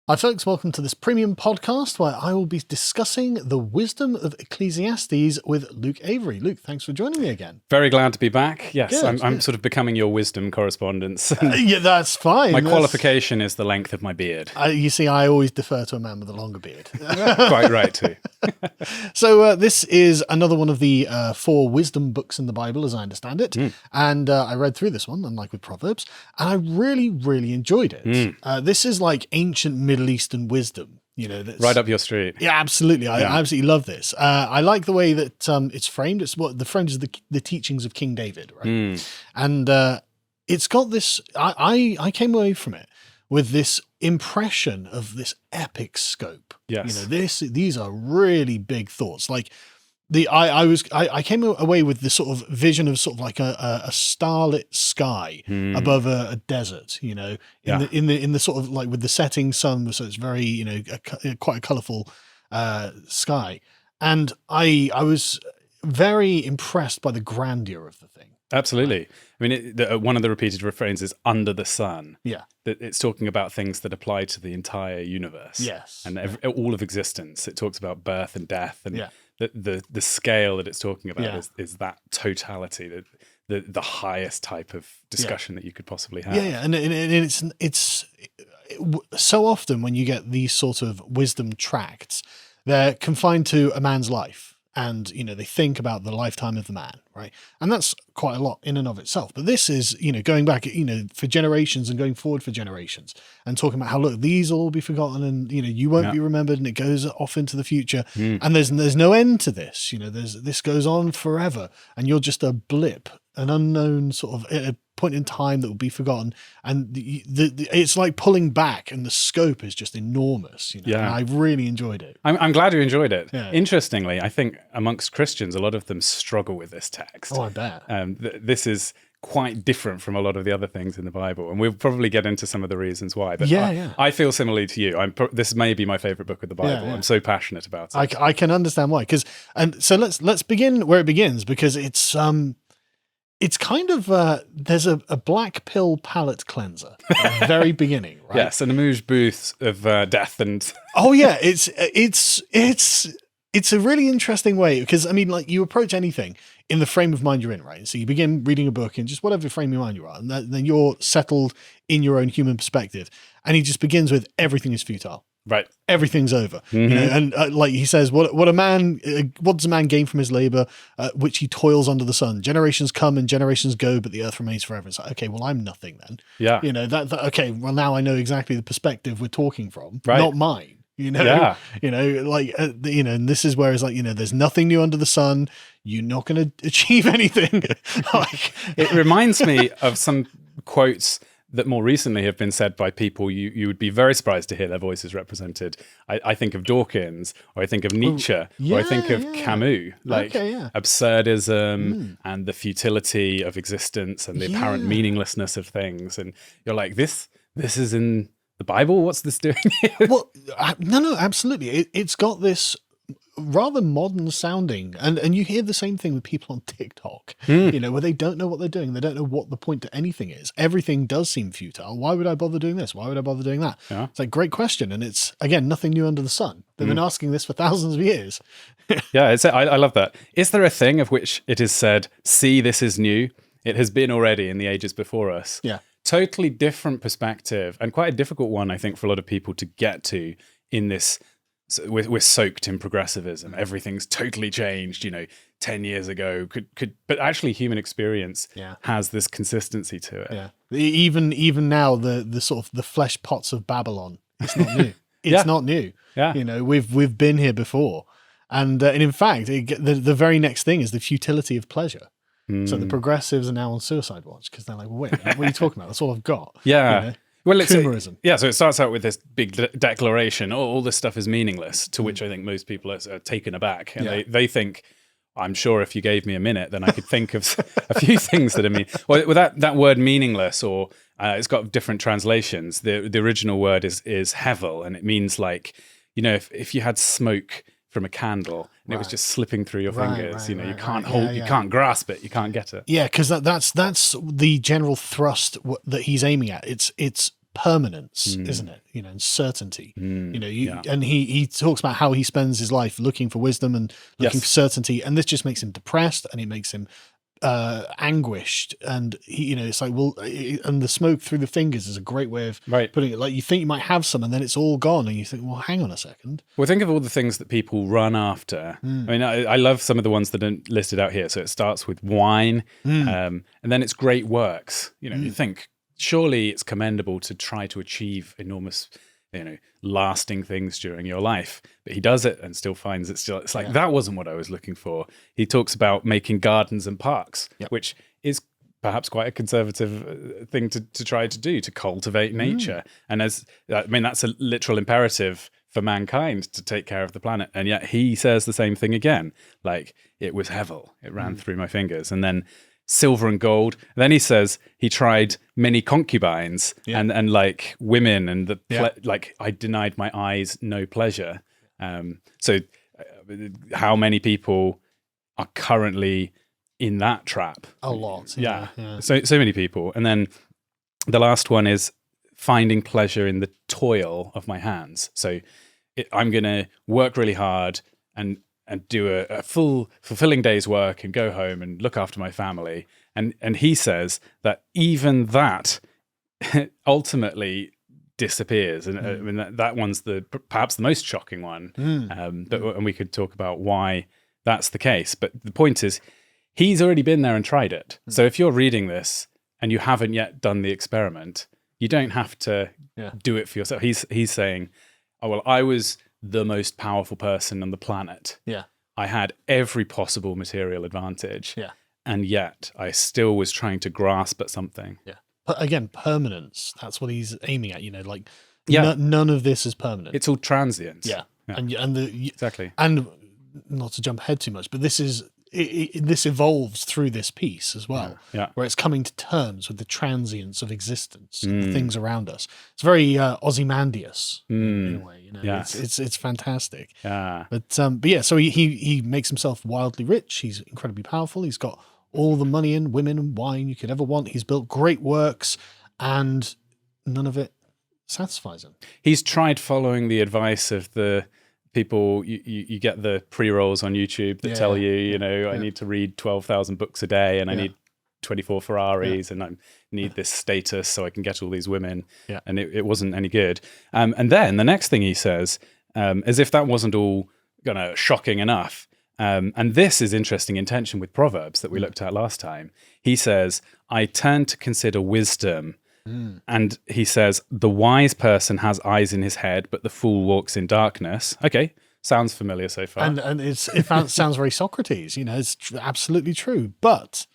Hi folks, welcome to this premium podcast where I will be discussing the wisdom of Ecclesiastes with Luke Avery. Luke, thanks for joining me again. Very glad to be back. Yes, Good, I'm good. sort of becoming your wisdom correspondent. Yeah, that's fine. My qualification is the length of my beard. You see, I always defer to a man with a longer beard. Quite right too. So this is another one of the 4 wisdom books in the Bible, as I understand it. And I read through this one, unlike with Proverbs, and I really, really enjoyed it. This is like ancient Middle Eastern wisdom. You know, that's Right up your street. Yeah, absolutely. I absolutely love this. I like the way that it's framed. It's what the framed is the teachings of King David, right? And it's got this. I came away from it with this impression of this epic scope. Yes. You know, these are really big thoughts. Like I came away with this sort of vision of sort of like a starlit sky above a desert, you know, in the sort of like with the setting sun, so it's very, you know, quite a colorful sky. And I was very impressed by the grandeur of the thing. Absolutely. I mean, one of the repeated refrains is "under the sun." Yeah. It's talking about things that apply to the entire universe. Yes. And all of existence. It talks about birth and death, and the scale that it's talking about is that totality, the highest type of discussion that you could possibly have. Yeah, and it's so often when you get these sort of wisdom tracts, they're confined to a man's life. And, you know, they think about the lifetime of the man, right? And that's quite a lot in and of itself. But this is, you know, going back, you know, for generations and going forward for generations and talking about how, look, these will all be forgotten and, you know, you won't be remembered, and it goes off into the future. And there's no end to this. You know, this goes on forever, and you're just a blip, an unknown sort of a point in time that will be forgotten. And it's like pulling back, and the scope is just enormous. You know, and I really enjoyed it. I'm glad you enjoyed it. Yeah. Interestingly, I think amongst Christians, a lot of them struggle with this text. Oh, I bet. This is quite different from a lot of the other things in the Bible, and we'll probably get into some of the reasons why. But I feel similarly to you. This may be my favorite book of the Bible. I'm so passionate about it. I can understand why. So let's begin where it begins, because it's kind of there's a black pill palate cleanser at the very beginning, right? Yes, an amuse booth of death and. Oh yeah, it's a really interesting way, because I mean, like, you approach anything in the frame of mind you're in, right? So you begin reading a book in just whatever frame of mind you are, and then you're settled in your own human perspective, and he just begins with everything is futile. Right, everything's over, you know, and like he says, what does a man gain from his labor, which he toils under the sun? Generations come and generations go, but the earth remains forever. It's like, okay, well, I'm nothing then. Yeah, you know that. Okay, well, now I know exactly the perspective we're talking from, not mine. You know, you know, like you know, and this is where it's like, you know, there's nothing new under the sun. You're not going to achieve anything. Like, it reminds me of some quotes that more recently have been said by people you would be very surprised to hear their voices represented. I think of Dawkins, or I think of Nietzsche, or I think of Camus, like absurdism and the futility of existence and the apparent meaninglessness of things. And you're like, this is in the Bible? What's this doing here? Well, no, absolutely. It's got this rather modern sounding, and you hear the same thing with people on TikTok, you know, where they don't know what they're doing. They don't know what the point to anything is. Everything does seem futile. Why would I bother doing this? Why would I bother doing that? It's like, great question. And it's, again, nothing new under the sun. They've been asking this for thousands of years. I love that. Is there a thing of which it is said, see, this is new? It has been already in the ages before us. Yeah. Totally different perspective, and quite a difficult one, I think, for a lot of people to get to in this. So we're soaked in progressivism. Everything's totally changed, you know, 10 years ago but actually human experience has this consistency to it. Yeah. Even now, the sort of the flesh pots of Babylon, it's not new. It's not new. Yeah. You know, we've been here before. And in fact, the very next thing is the futility of pleasure. So the progressives are now on suicide watch, because they're like, well, wait, what are you talking about? That's all I've got. Yeah. You know? Well, so it starts out with this big declaration. All this stuff is meaningless, to which I think most people are taken aback. And they think, I'm sure if you gave me a minute, then I could think of a few things that are mean. Well, that word meaningless, or it's got different translations. The original word is hevel, and it means like, you know, if you had smoke from a candle and it was just slipping through your fingers, you can't hold, you can't grasp it, you can't get it. Yeah, because that's the general thrust that he's aiming at. It's permanence, isn't it? And certainty. Yeah. And he talks about how he spends his life looking for wisdom and looking for certainty, and this just makes him depressed, and it makes him anguished, and it's like, well, and the smoke through the fingers is a great way of putting it. Like, you think you might have some, and then it's all gone, and you think, well, hang on a second. Well, think of all the things that people run after. I mean, I love some of the ones that are listed out here. So it starts with wine, and then it's great works. You think, surely it's commendable to try to achieve enormous, lasting things during your life. But he does it and still finds it's like, that wasn't what I was looking for. He talks about making gardens and parks, which is perhaps quite a conservative thing to try to do, to cultivate nature. And that's a literal imperative for mankind to take care of the planet. And yet he says the same thing again, like, it was hevel, it ran through my fingers. And then silver and gold. And then he says he tried many concubines and like women, and like, I denied my eyes no pleasure. So how many people are currently in that trap? A lot. Yeah. So many people. And then the last one is finding pleasure in the toil of my hands. So I'm going to work really hard and do a full fulfilling day's work and go home and look after my family. And he says that even that ultimately disappears. And I mean, that one's perhaps the most shocking one. And we could talk about why that's the case. But the point is, he's already been there and tried it. So if you're reading this and you haven't yet done the experiment, you don't have to do it for yourself. He's saying, oh, well, I was the most powerful person on the planet. I had every possible material advantage. And yet I still was trying to grasp at something. But again, permanence, that's what he's aiming at, none of this is permanent. It's all transient. And exactly. And not to jump ahead too much, but this is this evolves through this piece as well, where it's coming to terms with the transience of existence and the things around us. It's very Ozymandias in a way, it's fantastic. But yeah, so he makes himself wildly rich. He's incredibly powerful. He's got all the money and women and wine you could ever want. He's built great works, and none of it satisfies him. He's tried following the advice of the people. You get the pre-rolls on YouTube that tell you, I need to read 12,000 books a day, and I need 24 Ferraris, and I need this status so I can get all these women. And it wasn't any good. And then the next thing he says, as if that wasn't all shocking enough, and this is interesting in tension with Proverbs that we looked at last time. He says, I turn to consider wisdom. And he says, the wise person has eyes in his head, but the fool walks in darkness. Okay, sounds familiar so far. And it sounds very Socrates, it's absolutely true. But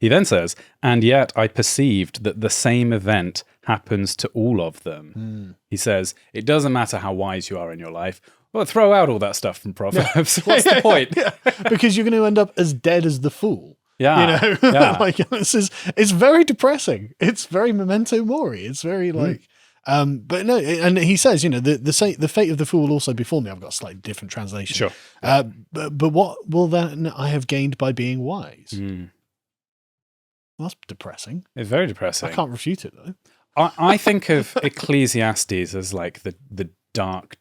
he then says, and yet I perceived that the same event happens to all of them. He says, it doesn't matter how wise you are in your life. Well, throw out all that stuff from Proverbs. What's the point? Because you're going to end up as dead as the fool. Like, it's very depressing. It's very memento mori. It's very like, but no, and he says, the fate of the fool will also befall me. I've got a slightly different translation. Sure. But what will then I have gained by being wise? Well, that's depressing. It's very depressing. I can't refute it though. I think of Ecclesiastes as like the dark,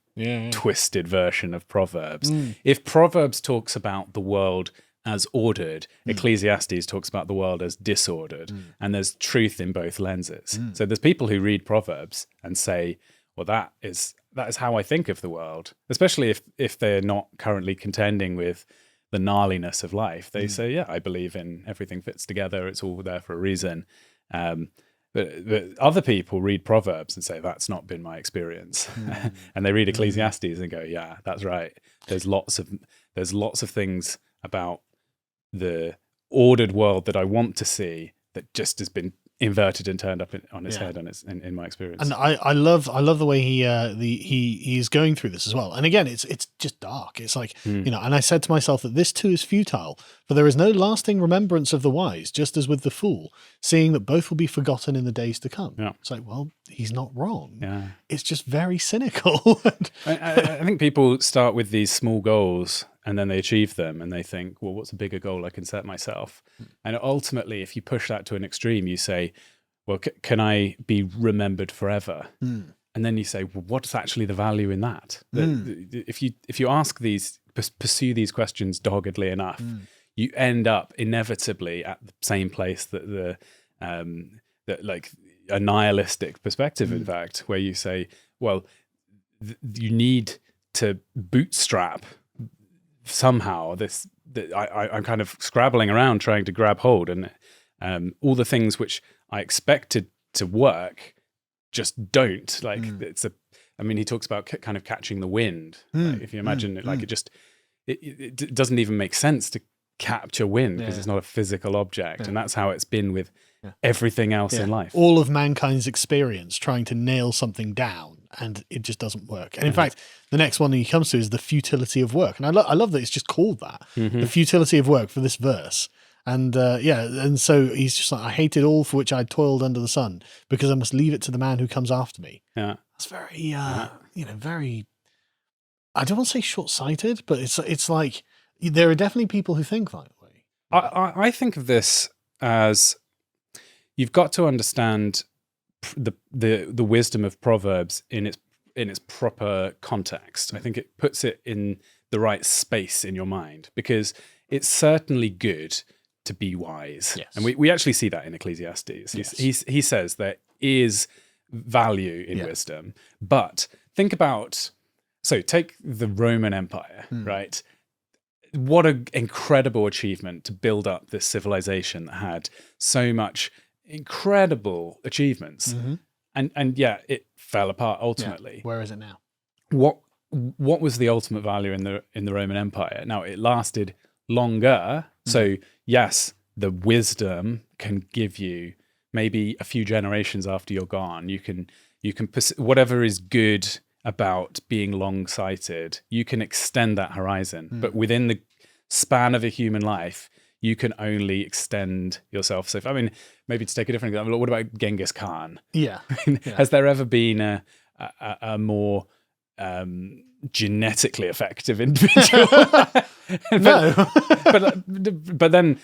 twisted version of Proverbs. If Proverbs talks about the world as ordered, Ecclesiastes talks about the world as disordered, and there's truth in both lenses. So there's people who read Proverbs and say, well, that is how I think of the world, especially if they're not currently contending with the gnarliness of life. They say, yeah, I believe in everything fits together, it's all there for a reason. But other people read Proverbs and say, that's not been my experience. And they read Ecclesiastes and go, yeah, that's right. There's lots of things about the ordered world that I want to see that just has been inverted and turned up on its head, in my experience. And I love the way he's going through this as well. And again, it's just dark. It's like, and I said to myself that this too is futile, for there is no lasting remembrance of the wise, just as with the fool, seeing that both will be forgotten in the days to come. It's like, well, he's not wrong. It's just very cynical. I think people start with these small goals and then they achieve them and they think, well, what's a bigger goal I can set myself? And ultimately, if you push that to an extreme, you say, well, can I be remembered forever? And then you say, well, what's actually the value in that? If you ask these, pursue these questions doggedly enough, you end up inevitably at the same place that that like a nihilistic perspective, in fact, where you say, well, you need to bootstrap somehow this. I'm kind of scrabbling around trying to grab hold, and all the things which I expected to work just don't. Like he talks about kind of catching the wind. Like, if you imagine it, like it doesn't even make sense to capture wind because it's not a physical object, and that's how it's been with everything else in life. All of mankind's experience trying to nail something down, and it just doesn't work. And in fact, the next one he comes to is the futility of work, and I love that it's just called that, the futility of work for this verse. And and so he's just like, I hated all for which I toiled under the sun, because I must leave it to the man who comes after me. Yeah, that's very very, I don't want to say short-sighted, but it's like there are definitely people who think that way. I think of this as, you've got to understand the wisdom of Proverbs in its proper context. I think it puts it in the right space in your mind, because it's certainly good to be wise. Yes. And we actually see that in Ecclesiastes. Yes. He says there is value in wisdom, but think about, so take the Roman Empire, right? What an incredible achievement to build up this civilization that had so much incredible achievements. And yeah, it fell apart ultimately. Where is it now? What was the ultimate value in the Roman Empire? Now, it lasted longer. So yes, the wisdom can give you maybe a few generations after you're gone. You can whatever is good about being long-sighted, you can extend that horizon. But within the span of a human life, you can only extend yourself. So, maybe to take a different example, what about Genghis Khan? Yeah. Has there ever been a more genetically effective individual? No. but then,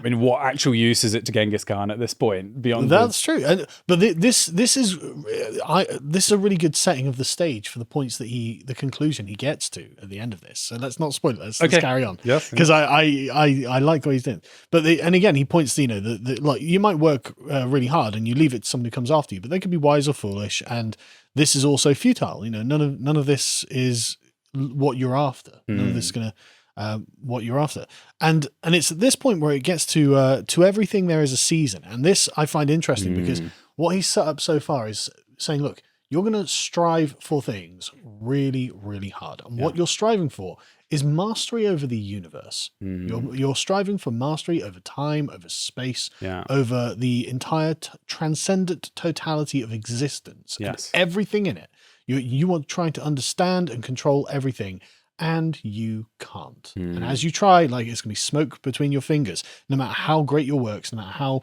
what actual use is it to Genghis Khan at this point? Beyond that's true, but this is a really good setting of the stage for the points that the conclusion he gets to at the end of this. So let's not spoil it. Let's carry on. Yes, because I like what he's doing. But and again, he points to like you might work really hard and you leave it to somebody who comes after you, but they could be wise or foolish, and this is also futile. None of this is what you're after. None of this is gonna. What you're after, and it's at this point where it gets to everything there is a season, and this I find interesting because what he's set up so far is saying, look, you're going to strive for things really, really hard, and what you're striving for is mastery over the universe. You're striving for mastery over time, over space, over the entire transcendent totality of existence, and everything in it. You are trying to understand and control everything. And you can't. And as you try, like, it's going to be smoke between your fingers, no matter how great your works, no matter how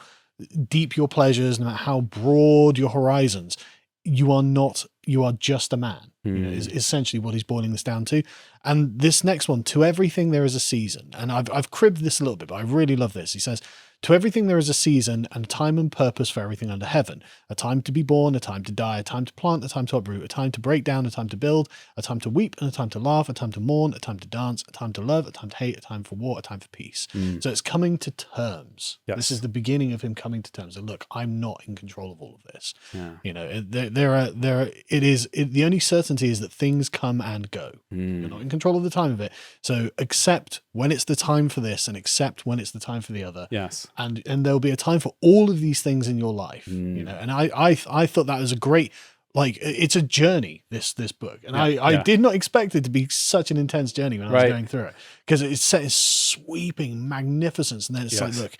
deep your pleasures, no matter how broad your horizons, you are just a man. Is essentially what he's boiling this down to. And this next one, to everything there is a season. And I've cribbed this a little bit, but I really love this. He says, to everything there is a season and a time and purpose for everything under heaven. A time to be born, a time to die, a time to plant, a time to uproot, a time to break down, a time to build, a time to weep and a time to laugh, a time to mourn, a time to dance, a time to love, a time to hate, a time for war, a time for peace. So it's coming to terms. Yes. This is the beginning of him coming to terms. And look, I'm not in control of all of this. The only certainty is that things come and go. You're not in control of the time of it. So accept when it's the time for this and accept when it's the time for the other. Yes. And there'll be a time for all of these things in your life, and I thought that was a great, like, it's a journey, this book. And I did not expect it to be such an intense journey when I was going through it, because it's set in sweeping magnificence. And then it's like, look,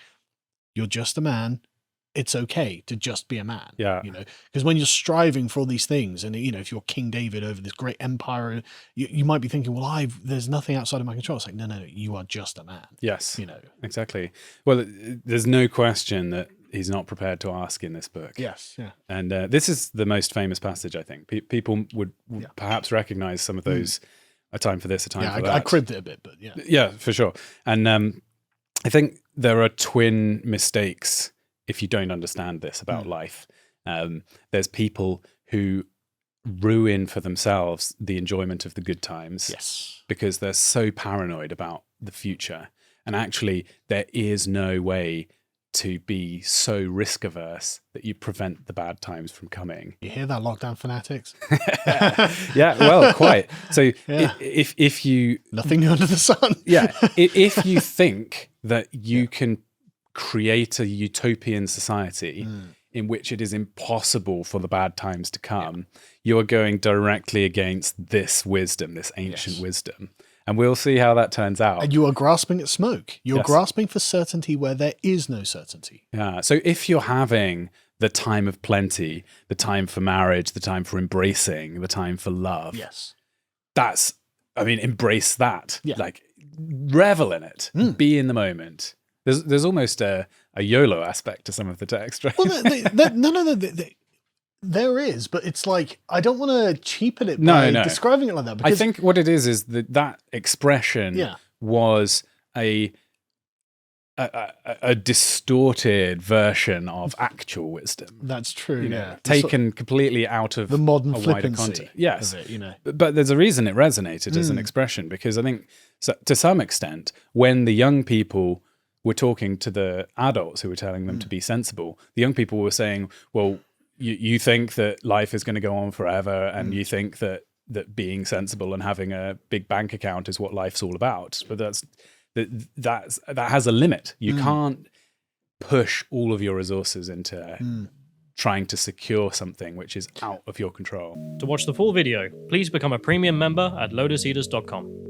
you're just a man. It's okay to just be a man. Because when you're striving for all these things, and if you're King David over this great empire, you might be thinking, well, there's nothing outside of my control. It's like, no, you are just a man. Yes, exactly. Well, there's no question that he's not prepared to ask in this book. Yes, yeah. And this is the most famous passage, I think. People would perhaps recognize some of those. A time for this, a time for that. I cribbed it a bit, but yeah. Yeah, for sure. And I think there are twin mistakes if you don't understand this about life. There's people who ruin for themselves the enjoyment of the good times. Yes. Because they're so paranoid about the future. And actually, there is no way to be so risk averse that you prevent the bad times from coming. You hear that, lockdown fanatics? Yeah, well, quite. So if you... Nothing new under the sun. If you think that you can create a utopian society in which it is impossible for the bad times to come, you are going directly against this wisdom, this ancient wisdom. And we'll see how that turns out. And you are grasping at smoke. You're grasping for certainty where there is no certainty. Yeah. So if you're having the time of plenty, the time for marriage, the time for embracing, the time for love, embrace that. Yeah. Like, revel in it. Be in the moment. There's almost a YOLO aspect to some of the text, right? Well, there is, but it's like, I don't want to cheapen it by describing it like that. I think what it is that expression was a distorted version of actual wisdom. That's true, taken completely out of the modern a wider flippancy context. Yes. of it, But there's a reason it resonated as an expression, because I think to some extent, when the young people were talking to the adults who were telling them to be sensible, the young people were saying, well, you think that life is going to go on forever, and you think that being sensible and having a big bank account is what life's all about. But that has a limit. You can't push all of your resources into trying to secure something which is out of your control. To watch the full video, please become a premium member at lotuseaters.com.